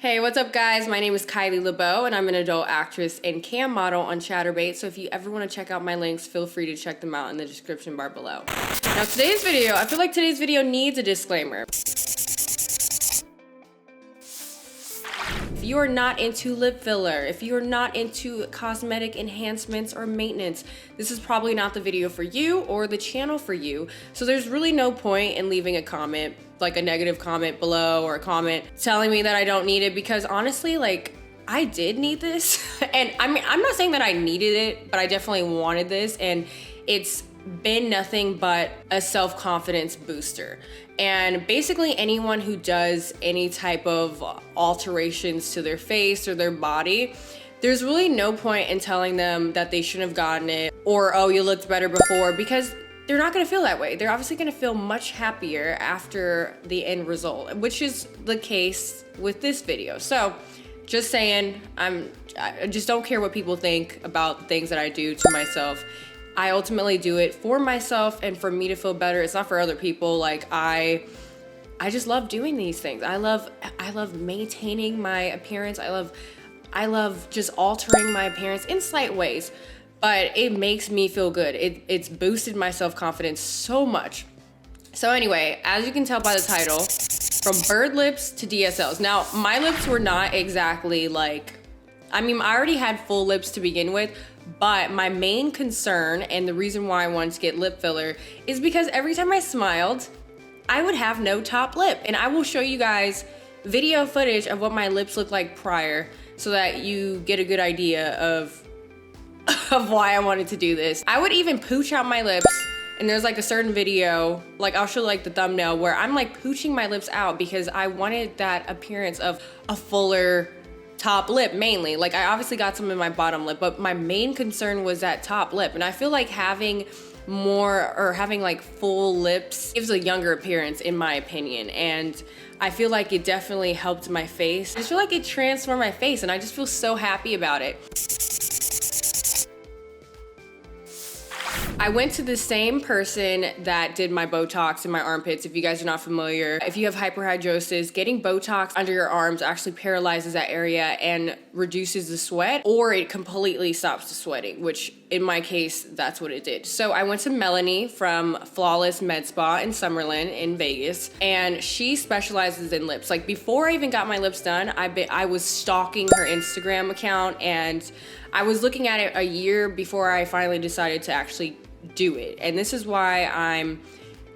Hey, what's up guys? My name is Kylie LeBeau and I'm an adult actress and cam model on Chaturbate. So if you ever want to check out my links, feel free to check them out in the description bar below. Now today's video, I feel like today's video needs a disclaimer. If you are not into lip filler, if you are not into cosmetic enhancements or maintenance, this is probably not the video for you or the channel for you. So there's really no point in leaving a comment, like a negative comment below or a comment telling me that I don't need it, because honestly, like, I did need this. And I mean, I'm not saying that I needed it, but I definitely wanted this, and it's been nothing but a self-confidence booster. And basically anyone who does any type of alterations to their face or their body, there's really no point in telling them that they shouldn't have gotten it or, oh, you looked better before, because they're not gonna feel that way. They're obviously gonna feel much happier after the end result, which is the case with this video. So just saying, I just don't care what people think about things that I do to myself. I ultimately do it for myself and for me to feel better. It's not for other people. Like, I just love doing these things. I love maintaining my appearance. I love just altering my appearance in slight ways, but it makes me feel good. It's boosted my self-confidence so much. So anyway, as you can tell by the title, from bird lips to DSLs. Now, my lips were not exactly like, I mean, I already had full lips to begin with, but my main concern and the reason why I wanted to get lip filler is because every time I smiled, I would have no top lip. And I will show you guys video footage of what my lips look like prior so that you get a good idea of why I wanted to do this. I would even pooch out my lips, and there's like a certain video, like I'll show like the thumbnail, where I'm like pooching my lips out because I wanted that appearance of a fuller top lip mainly. Like, I obviously got some in my bottom lip, but my main concern was that top lip. And I feel like having more, or having like full lips, gives a younger appearance in my opinion. And I feel like it definitely helped my face. I just feel like it transformed my face and I just feel so happy about it. I went to the same person that did my Botox in my armpits. If you guys are not familiar, if you have hyperhidrosis, getting Botox under your arms actually paralyzes that area and reduces the sweat, or it completely stops the sweating, which in my case, that's what it did. So I went to Melanie from Flawless Med Spa in Summerlin in Vegas, and she specializes in lips. Like, before I even got my lips done, I was stalking her Instagram account, and I was looking at it a year before I finally decided to actually do it. And this is why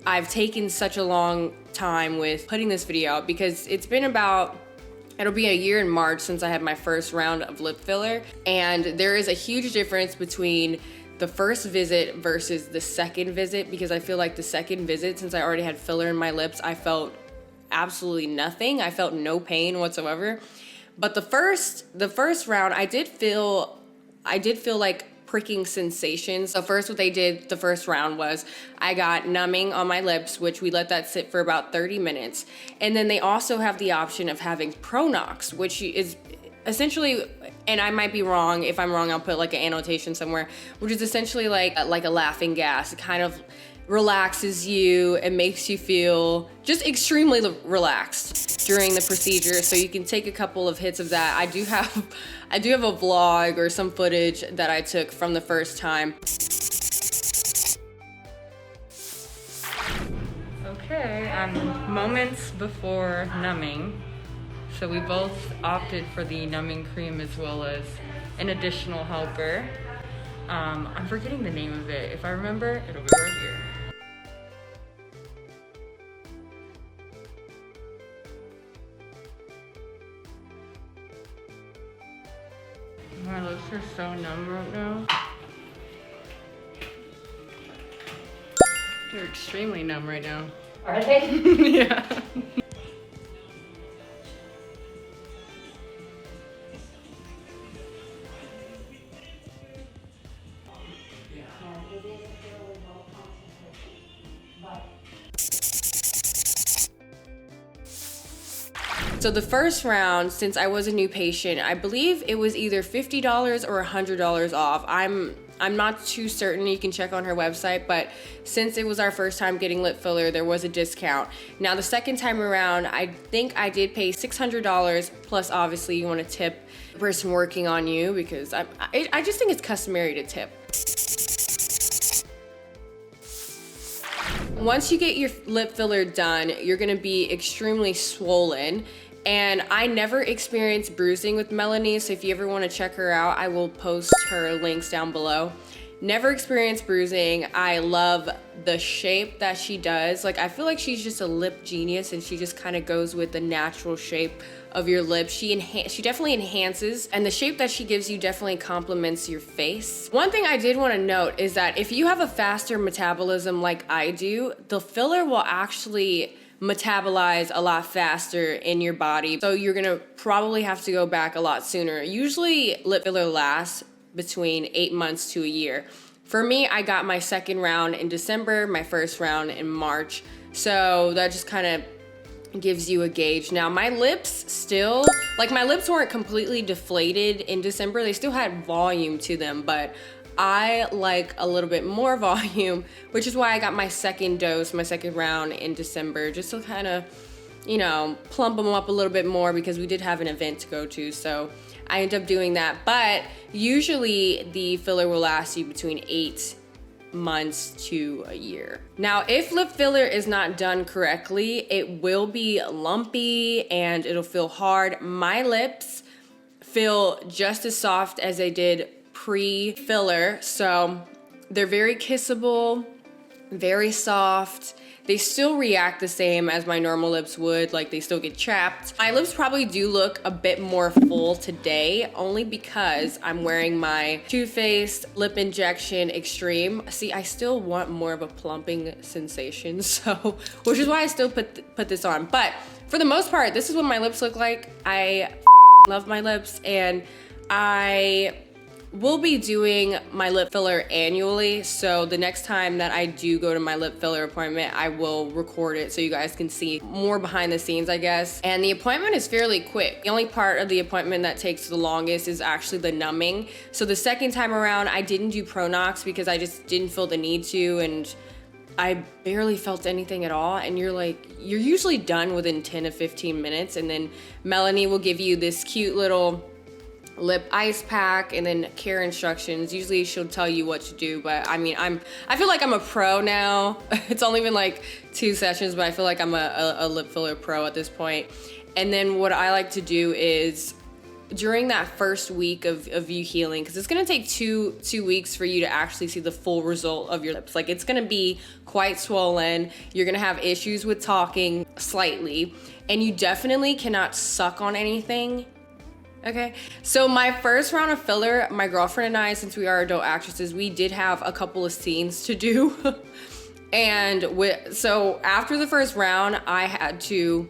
I've taken such a long time with putting this video out, because it's been it'll be a year in March since I had my first round of lip filler. And there is a huge difference between the first visit versus the second visit, because I feel like the second visit, since I already had filler in my lips, I felt absolutely nothing. I felt no pain whatsoever. But the first round, I did feel like pricking sensations. So first, what they did the first round was I got numbing on my lips, which we let that sit for about 30 minutes. And then they also have the option of having Pronox, which is essentially, and I might be wrong. If I'm wrong, I'll put like an annotation somewhere, which is essentially like a laughing gas. It kind of relaxes you and makes you feel just extremely relaxed during the procedure. So you can take a couple of hits of that. I do have a vlog or some footage that I took from the first time. Okay, I'm moments before numbing. So we both opted for the numbing cream as well as an additional helper. I'm forgetting the name of it. If I remember, it'll be right here. My lips are so numb right now. They're extremely numb right now. Are they? Yeah. So the first round, since I was a new patient, I believe it was either $50 or $100 off. I'm I'm not too certain. You can check on her website, but since it was our first time getting lip filler, there was a discount. Now the second time around, I think I did pay $600, plus obviously you want to tip the person working on you, because I just think it's customary to tip. Once you get your lip filler done, you're gonna be extremely swollen. And I never experienced bruising with Melanie, so if you ever wanna check her out, I will post her links down below. Never experienced bruising. I love the shape that she does. Like, I feel like she's just a lip genius, and she just kind of goes with the natural shape of your lips. She definitely enhances, and the shape that she gives you definitely complements your face. One thing I did want to note is that if you have a faster metabolism like I do, the filler will actually metabolize a lot faster in your body. So you're gonna probably have to go back a lot sooner. Usually lip filler lasts between 8 months to a year. For me, I got my second round in December, my first round in March. So that just kind of gives you a gauge. Now my lips still, like, my lips weren't completely deflated in December. They still had volume to them, but I like a little bit more volume, which is why I got my second dose, my second round in December, just to kind of, you know, plump them up a little bit more, because we did have an event to go to. So I ended up doing that. But usually the filler will last you between 8 months to a year. Now, if lip filler is not done correctly, it will be lumpy and it'll feel hard. My lips feel just as soft as they did pre-filler, so they're very kissable, very soft. They still react the same as my normal lips would, like they still get chapped. My lips probably do look a bit more full today, only because I'm wearing my Too Faced Lip Injection Extreme. See, I still want more of a plumping sensation, so, which is why I still put this on. But for the most part, this is what my lips look like. I love my lips, and I will be doing my lip filler annually, so the next time that I do go to my lip filler appointment, I will record it so you guys can see more behind the scenes, I guess. And the appointment is fairly quick. The only part of the appointment that takes the longest is actually the numbing. So the second time around, I didn't do Pronox because I just didn't feel the need to, and I barely felt anything at all. And you're usually done within 10 to 15 minutes, and then Melanie will give you this cute little lip ice pack and then care instructions. Usually she'll tell you what to do, but I mean, I feel like I'm a pro now. It's only been like 2 sessions, but I feel like I'm a lip filler pro at this point. And then what I like to do is, during that first week of you healing, because it's gonna take two weeks for you to actually see the full result of your lips. Like, it's gonna be quite swollen. You're gonna have issues with talking slightly, and you definitely cannot suck on anything. Okay, so my first round of filler, my girlfriend and I, since we are adult actresses, we did have a couple of scenes to do. And so after the first round, I had to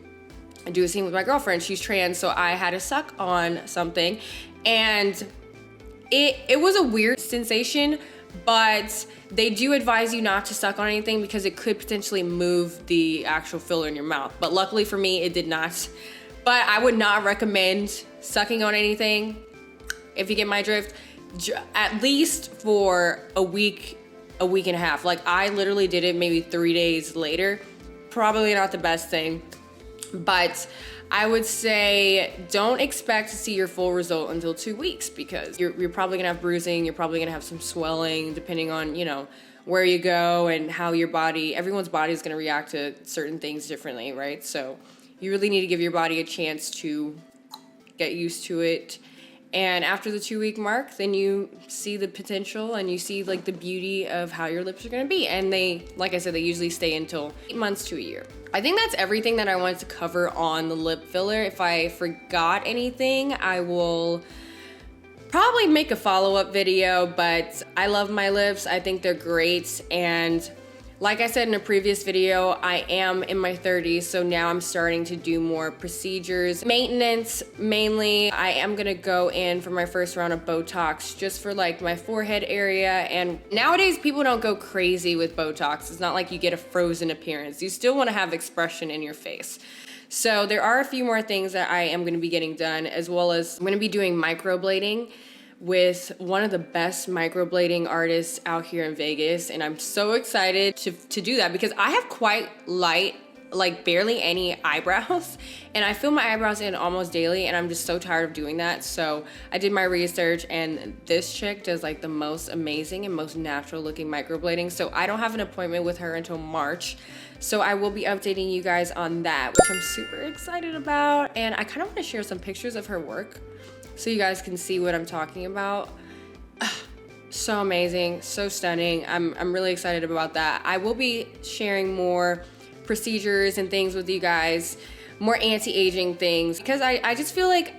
do a scene with my girlfriend. She's trans, so I had to suck on something. And it was a weird sensation, but they do advise you not to suck on anything because it could potentially move the actual filler in your mouth. But luckily for me, it did not. But I would not recommend sucking on anything, if you get my drift, at least for a week and a half. Like, I literally did it maybe 3 days later. Probably not the best thing, but I would say don't expect to see your full result until 2 weeks, because you're probably gonna have bruising, you're probably gonna have some swelling, depending on, you know, where you go and how everyone's body is gonna react to certain things differently, right? So you really need to give your body a chance to get used to it. And after the 2-week mark, then you see the potential and you see like the beauty of how your lips are gonna be. And they, like I said, they usually stay until 8 months to a year. I think that's everything that I wanted to cover on the lip filler. If I forgot anything, I will probably make a follow-up video, but I love my lips. I think they're great. And like I said in a previous video, I am in my 30s, so now I'm starting to do more procedures. Maintenance, mainly. I am gonna go in for my first round of Botox just for like my forehead area. And nowadays, people don't go crazy with Botox. It's not like you get a frozen appearance. You still wanna have expression in your face. So there are a few more things that I am gonna be getting done, as well as I'm gonna be doing microblading. with one of the best microblading artists out here in Vegas, and I'm so excited to do that because I have quite light, like barely any eyebrows, and I fill my eyebrows in almost daily, and I'm just so tired of doing that. So I did my research, and this chick does like the most amazing and most natural looking microblading. So I don't have an appointment with her until March, so I will be updating you guys on that, which I'm super excited about. And I kind of want to share some pictures of her work so you guys can see what I'm talking about. So amazing, so stunning. I'm really excited about that. I will be sharing more procedures and things with you guys, more anti-aging things, because I just feel like,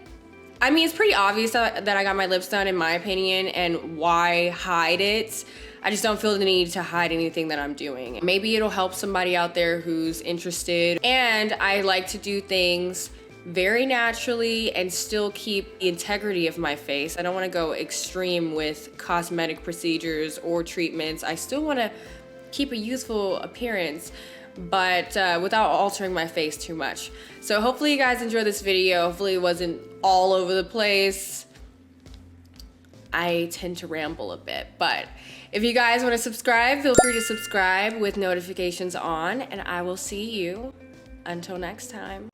I mean, it's pretty obvious that I got my lips done in my opinion, and why hide it? I just don't feel the need to hide anything that I'm doing. Maybe it'll help somebody out there who's interested. And I like to do things very naturally and still keep the integrity of my face. I don't want to go extreme with cosmetic procedures or treatments. I still want to keep a youthful appearance, but without altering my face too much. So hopefully you guys enjoyed this video. Hopefully it wasn't all over the place. I tend to ramble a bit, but if you guys want to subscribe, feel free to subscribe with notifications on, and I will see you until next time.